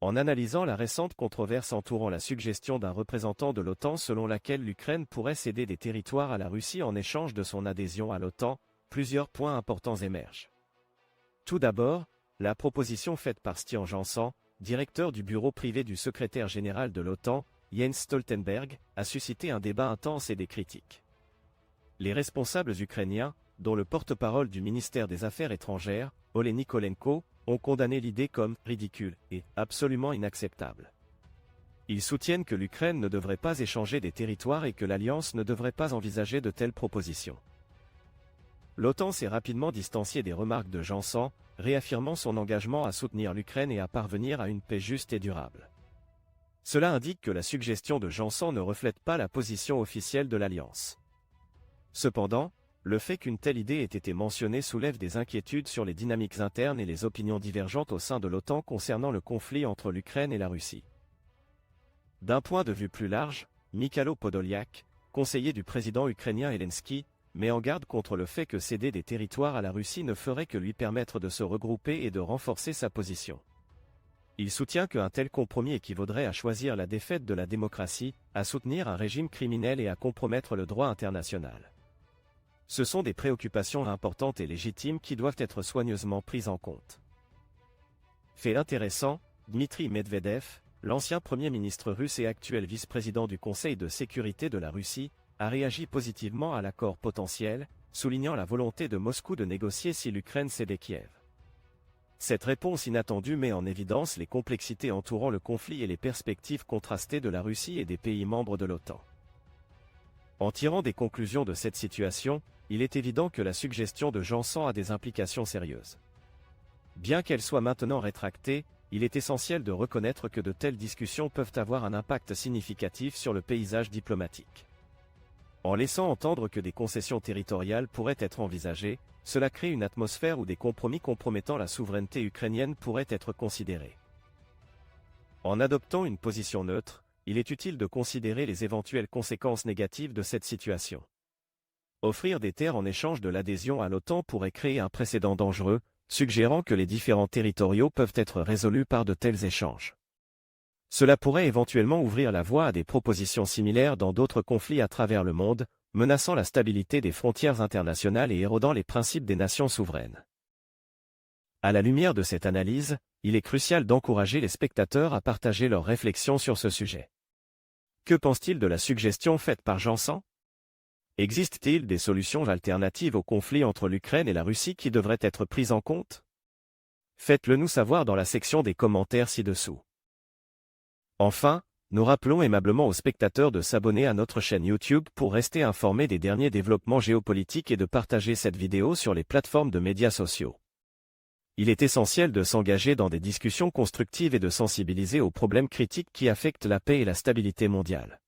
En analysant la récente controverse entourant la suggestion d'un représentant de l'OTAN selon laquelle l'Ukraine pourrait céder des territoires à la Russie en échange de son adhésion à l'OTAN, plusieurs points importants émergent. Tout d'abord, la proposition faite par Stian Jansan, directeur du bureau privé du secrétaire général de l'OTAN, Jens Stoltenberg, a suscité un débat intense et des critiques. Les responsables ukrainiens, dont le porte-parole du ministère des Affaires étrangères, Oleh Nikolenko, ont condamné l'idée comme « ridicule » et « absolument inacceptable ». Ils soutiennent que l'Ukraine ne devrait pas échanger des territoires et que l'Alliance ne devrait pas envisager de telles propositions. L'OTAN s'est rapidement distanciée des remarques de Jansan, réaffirmant son engagement à soutenir l'Ukraine et à parvenir à une paix juste et durable. Cela indique que la suggestion de Jansan ne reflète pas la position officielle de l'Alliance. Cependant, le fait qu'une telle idée ait été mentionnée soulève des inquiétudes sur les dynamiques internes et les opinions divergentes au sein de l'OTAN concernant le conflit entre l'Ukraine et la Russie. D'un point de vue plus large, Mykhailo Podolyak, conseiller du président ukrainien Zelensky, met en garde contre le fait que céder des territoires à la Russie ne ferait que lui permettre de se regrouper et de renforcer sa position. Il soutient qu'un tel compromis équivaudrait à choisir la défaite de la démocratie, à soutenir un régime criminel et à compromettre le droit international. Ce sont des préoccupations importantes et légitimes qui doivent être soigneusement prises en compte. Fait intéressant, Dmitry Medvedev, l'ancien Premier ministre russe et actuel vice-président du Conseil de sécurité de la Russie, a réagi positivement à l'accord potentiel, soulignant la volonté de Moscou de négocier si l'Ukraine cédait Kiev. Cette réponse inattendue met en évidence les complexités entourant le conflit et les perspectives contrastées de la Russie et des pays membres de l'OTAN. En tirant des conclusions de cette situation, il est évident que la suggestion de Jansan a des implications sérieuses. Bien qu'elle soit maintenant rétractée, il est essentiel de reconnaître que de telles discussions peuvent avoir un impact significatif sur le paysage diplomatique. En laissant entendre que des concessions territoriales pourraient être envisagées, cela crée une atmosphère où des compromis compromettant la souveraineté ukrainienne pourraient être considérés. En adoptant une position neutre, il est utile de considérer les éventuelles conséquences négatives de cette situation. Offrir des terres en échange de l'adhésion à l'OTAN pourrait créer un précédent dangereux, suggérant que les différends territoriaux peuvent être résolus par de tels échanges. Cela pourrait éventuellement ouvrir la voie à des propositions similaires dans d'autres conflits à travers le monde, menaçant la stabilité des frontières internationales et érodant les principes des nations souveraines. À la lumière de cette analyse, il est crucial d'encourager les spectateurs à partager leurs réflexions sur ce sujet. Que pense-t-il de la suggestion faite par Jansan ? Existe-t-il des solutions alternatives au conflit entre l'Ukraine et la Russie qui devraient être prises en compte ? Faites-le nous savoir dans la section des commentaires ci-dessous. Enfin, nous rappelons aimablement aux spectateurs de s'abonner à notre chaîne YouTube pour rester informés des derniers développements géopolitiques et de partager cette vidéo sur les plateformes de médias sociaux. Il est essentiel de s'engager dans des discussions constructives et de sensibiliser aux problèmes critiques qui affectent la paix et la stabilité mondiale.